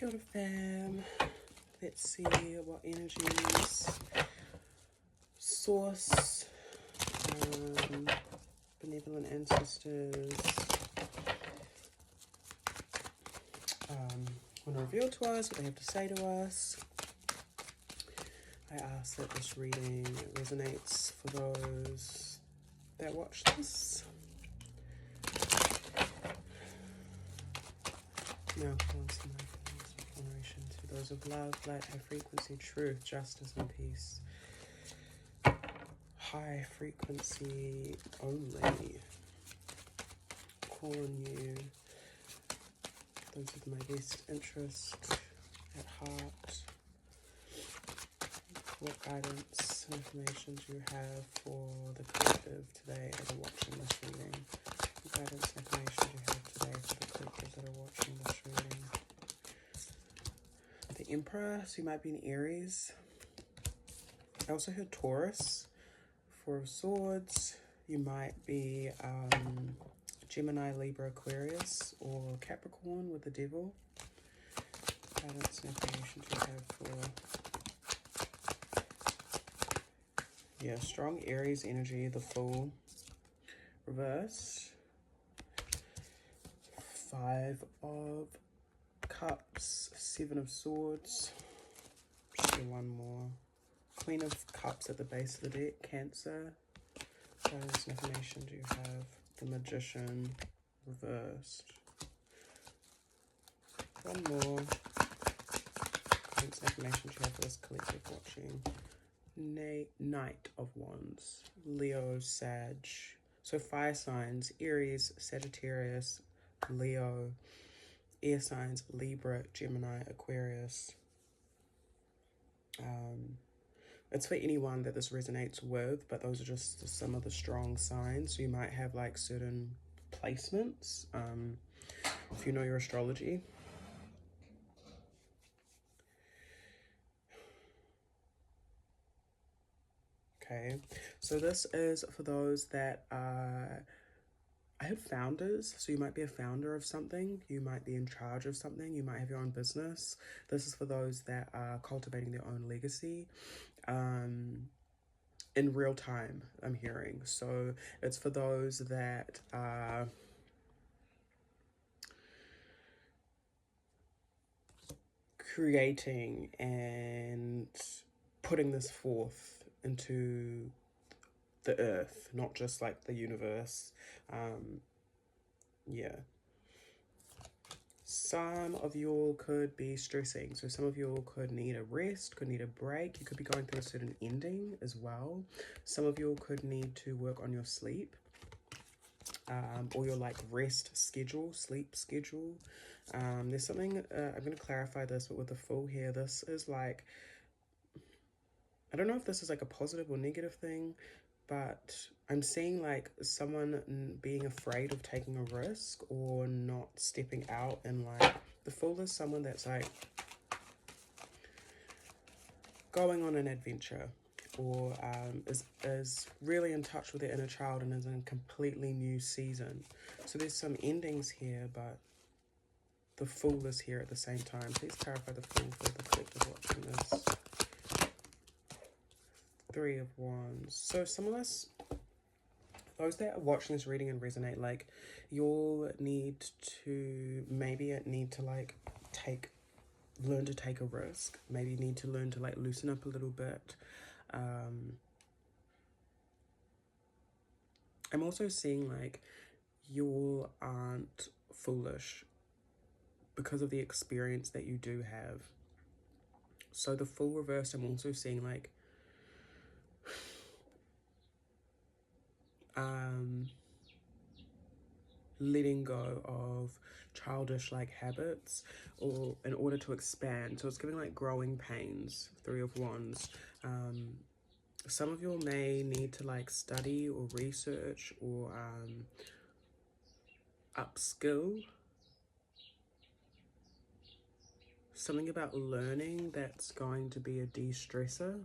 Kia ora fam. Let's see what energies. Source. Benevolent ancestors. Want to reveal to us what they have to say to us. I ask that this reading resonates for those that watch this. Now, generation to those of love, light, high frequency, truth, justice, and peace. High frequency only. Call on you. Those with my best interest at heart. What guidance and information do you have for the collective today that are watching this reading? What guidance and information do you have today for the collective that are watching this reading? The Emperor, so you might be in Aries. I also heard Taurus. Four of Swords. You might be Gemini, Libra, Aquarius, or Capricorn with the Devil. Guidance and information do you have for... Yeah, strong Aries energy, the Fool. Reverse. Five of Cups, Seven of Swords. Just do one more. Queen of Cups at the base of the deck, Cancer. Guidance and information do you have? The Magician, reversed. One more. Guidance and information do you have for this collective watching? Knight of Wands, Leo, Sag. So fire signs, Aries, Sagittarius, Leo. Air signs, Libra, Gemini, Aquarius. It's for anyone that this resonates with, but those are just some of the strong signs. So you might have like certain placements, if you know your astrology. Okay, so this is for those that are, I have founders, so you might be a founder of something, you might be in charge of something, you might have your own business. This is for those that are cultivating their own legacy in real time, I'm hearing. So it's for those that are creating and putting this forth into the earth, not just like the universe. Yeah, some of you all could be stressing, so some of you all could need a rest, could need a break. You could be going through a certain ending as well. Some of you all could need to work on your sleep, or your like rest schedule, sleep schedule. There's something, I'm going to clarify this, but with the Fool here, this is like, I don't know if this is like a positive or negative thing, but I'm seeing like someone being afraid of taking a risk or not stepping out, and like the Fool is someone that's like going on an adventure, or is really in touch with their inner child and is in a completely new season. So there's some endings here, but the Fool is here at the same time. Please clarify the Fool for the collective watching this. Three of Wands. So some of us, those that are watching this reading and resonate, like you'll need to like learn to take a risk. Maybe need to learn to like loosen up a little bit. I'm also seeing like you aren't foolish because of the experience that you do have. So the Fool reversed, I'm also seeing like letting go of childish like habits, or in order to expand. So it's giving like growing pains. Three of Wands. Some of you may need to like study or research or upskill. Something about learning that's going to be a de-stressor.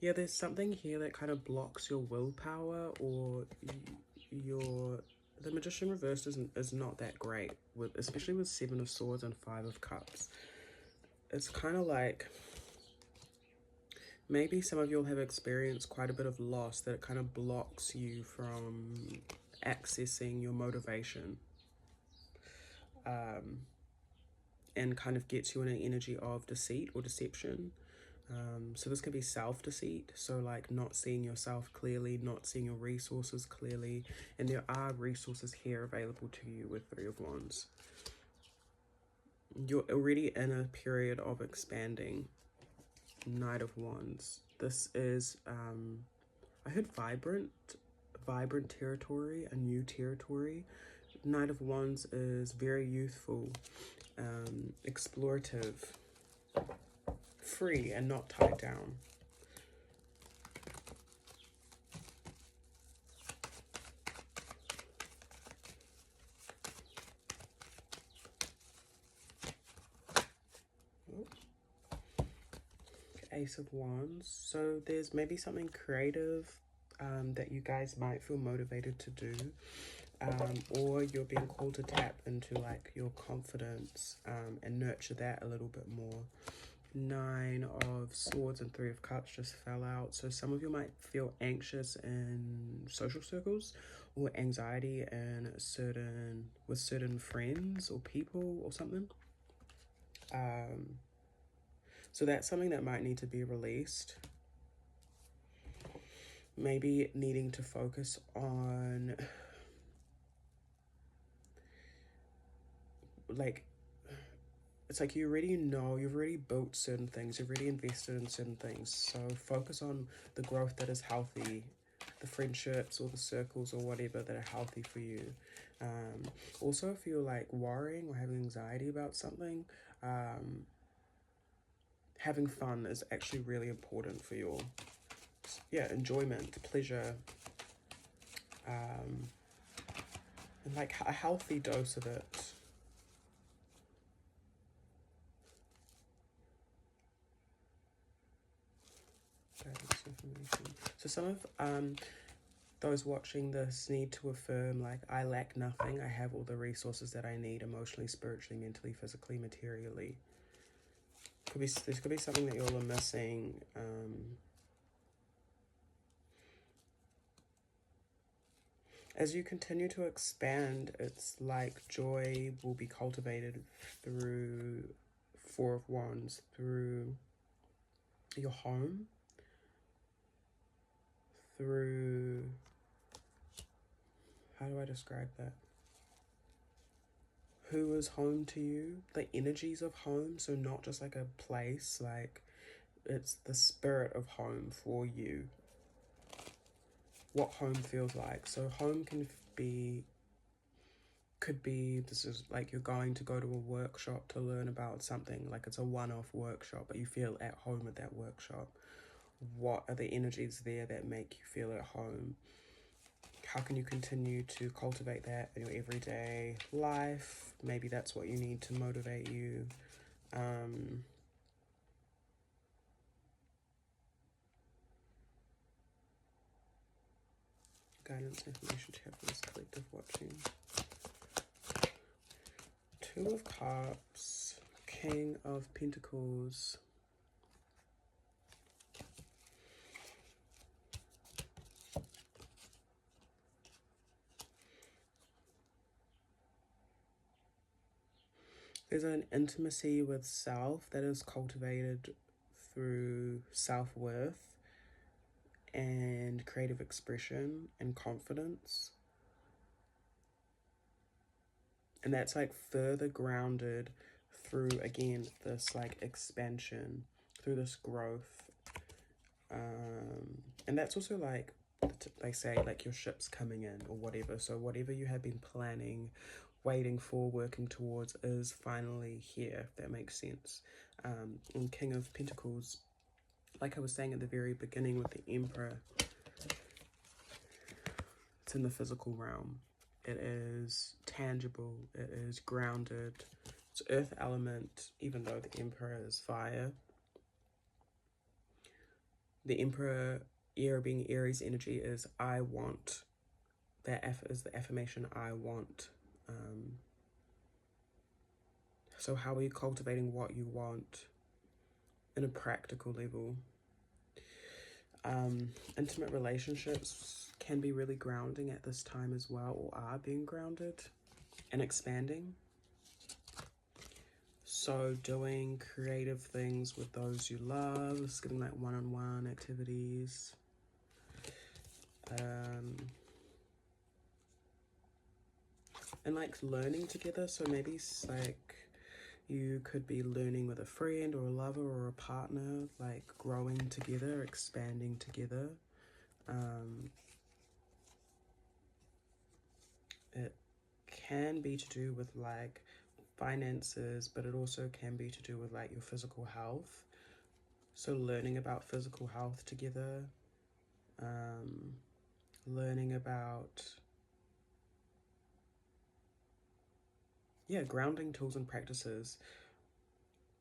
Yeah, there's something here that kind of blocks your willpower or your the Magician reversed is not that great, with especially with Seven of Swords and Five of Cups. It's kind of like maybe some of you'll have experienced quite a bit of loss that it kind of blocks you from accessing your motivation, and kind of gets you in an energy of deceit or deception. So this can be self-deceit, so like not seeing yourself clearly, not seeing your resources clearly, and there are resources here available to you with Three of Wands. You're already in a period of expanding. Knight of Wands. This is, I heard vibrant territory, a new territory. Knight of Wands is very youthful, explorative, free and not tied down. Ace of Wands. So there's maybe something creative that you guys might feel motivated to do, or you're being called to tap into like your confidence and nurture that a little bit more. Nine of Swords and Three of Cups just fell out, so some of you might feel anxious in social circles or anxiety in with certain friends or people or something. So that's something that might need to be released. Maybe needing to focus on like, it's like you already know, you've already built certain things, you've already invested in certain things. So focus on the growth that is healthy, the friendships or the circles or whatever that are healthy for you. Also, if you're like worrying or having anxiety about something, having fun is actually really important for your, enjoyment, pleasure, and like a healthy dose of it. So some of those watching this need to affirm like, I lack nothing, I have all the resources that I need emotionally, spiritually, mentally, physically, materially. This could be something that you're missing. As you continue to expand, it's like joy will be cultivated through Four of Wands, through your home, through, how do I describe that? Who is home to you? The energies of home, so not just like a place, like it's the spirit of home for you. What home feels like. So home could be, this is like you're going to go to a workshop to learn about something, like it's a one-off workshop, but you feel at home at that workshop. What are the energies there that make you feel at home? How can you continue to cultivate that in your everyday life? Maybe that's what you need to motivate you. Guidance, information, to have for this collective watching. Two of Cups, King of Pentacles. There's an intimacy with self that is cultivated through self-worth and creative expression and confidence. And that's like further grounded through, again, this like expansion, through this growth. And that's also like, they say like your ship's coming in or whatever. So whatever you have been planning, waiting for, working towards is finally here, if that makes sense. And King of Pentacles, like I was saying at the very beginning with the Emperor, it's in the physical realm. It is tangible, it is grounded, it's earth element, even though the Emperor is fire. The Emperor, being Aries energy, is I want That is the affirmation I want. So how are you cultivating what you want in a practical level? Intimate relationships can be really grounding at this time as well, or are being grounded and expanding. So doing creative things with those you love, it's getting like one-on-one activities. And like learning together, so maybe it's like you could be learning with a friend or a lover or a partner, like growing together, expanding together. It can be to do with like finances, but it also can be to do with like your physical health. So learning about physical health together, learning about, yeah, grounding tools and practices.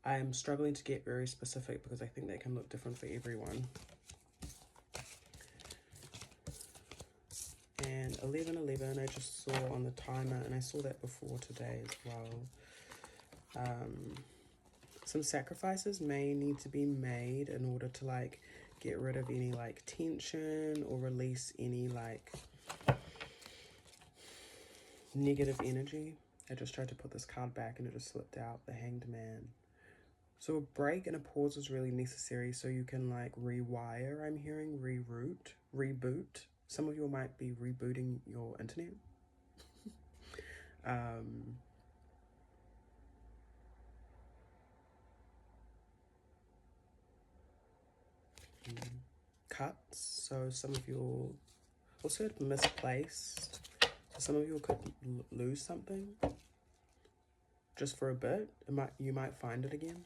I'm struggling to get very specific because I think they can look different for everyone. And 11:11, I just saw on the timer, and I saw that before today as well. Some sacrifices may need to be made in order to like get rid of any like tension or release any like negative energy. I just tried to put this card back and it just slipped out, the Hanged Man. So a break and a pause is really necessary so you can like rewire, I'm hearing, reroute, reboot. Some of you might be rebooting your internet. Cuts, so some of you also misplaced. So some of you could lose something just for a bit. You might find it again.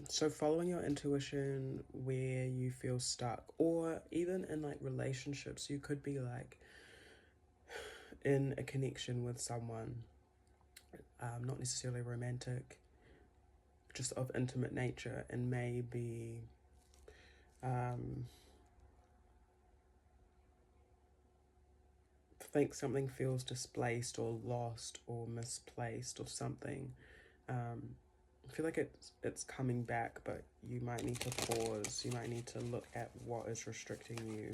So following your intuition where you feel stuck, or even in like relationships, you could be like in a connection with someone, not necessarily romantic, just of intimate nature, and maybe think something feels displaced or lost or misplaced or something. I feel like it's coming back, but you might need to pause. You might need to look at what is restricting you.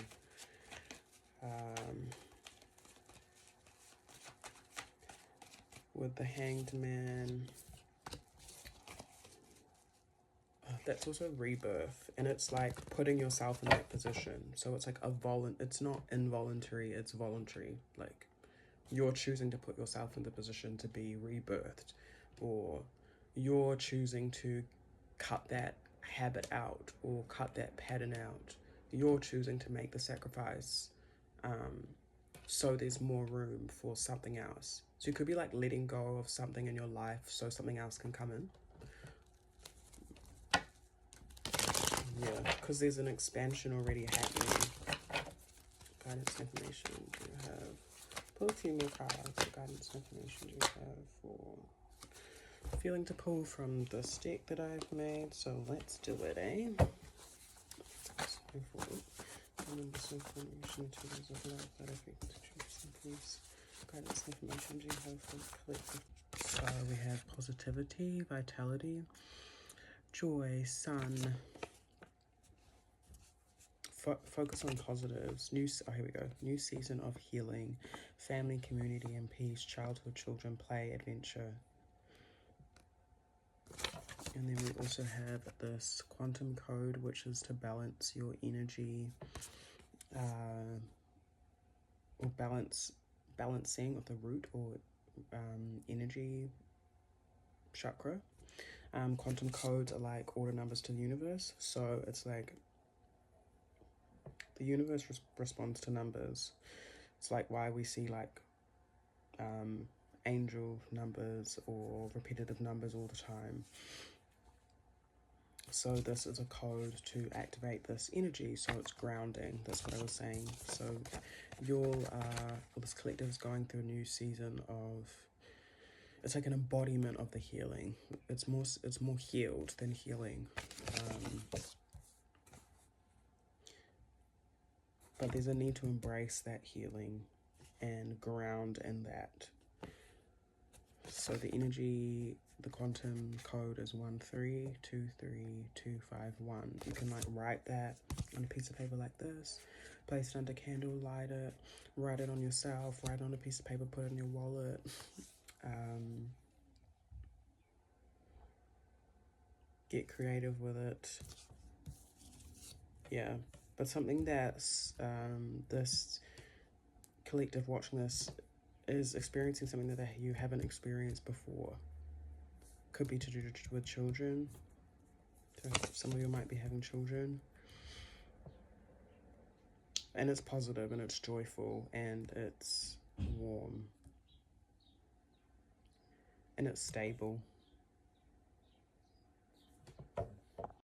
With the Hanged Man, that's also rebirth, and it's like putting yourself in that position. So it's like it's not involuntary, it's voluntary. Like you're choosing to put yourself in the position to be rebirthed, or you're choosing to cut that habit out or cut that pattern out. You're choosing to make the sacrifice, so there's more room for something else. So you could be like letting go of something in your life so something else can come in. Yeah, because there's an expansion already happening. Guidance information do you have? Pull a few more cards. What guidance information do you have for feeling to pull from this deck that I've made? So let's do it, eh? Guidance information to those of life that have been please. Guidance information do you have for collective? So we have positivity, vitality, joy, sun. Focus on positives. Here we go. New season of healing, family, community, and peace. Childhood, children, play, adventure. And then we also have this quantum code, which is to balance your energy, or balancing of the root or energy chakra. Quantum codes are like order numbers to the universe. So it's like the universe responds to numbers. It's like why we see like angel numbers or repetitive numbers all the time. So this is a code to activate this energy, so it's grounding. That's what I was saying. So this collective is going through a new season of, it's like an embodiment of the healing. It's more healed than healing. but there's a need to embrace that healing and ground in that. So the energy, the quantum code is 1323251. You can like write that on a piece of paper like this, place it under candle, light it, write it on yourself, write it on a piece of paper, put it in your wallet. Get creative with it. Yeah, but something that's this collective watching this is experiencing something that you haven't experienced before. Could be to do with children. So some of you might be having children. And it's positive and it's joyful and it's warm. And it's stable.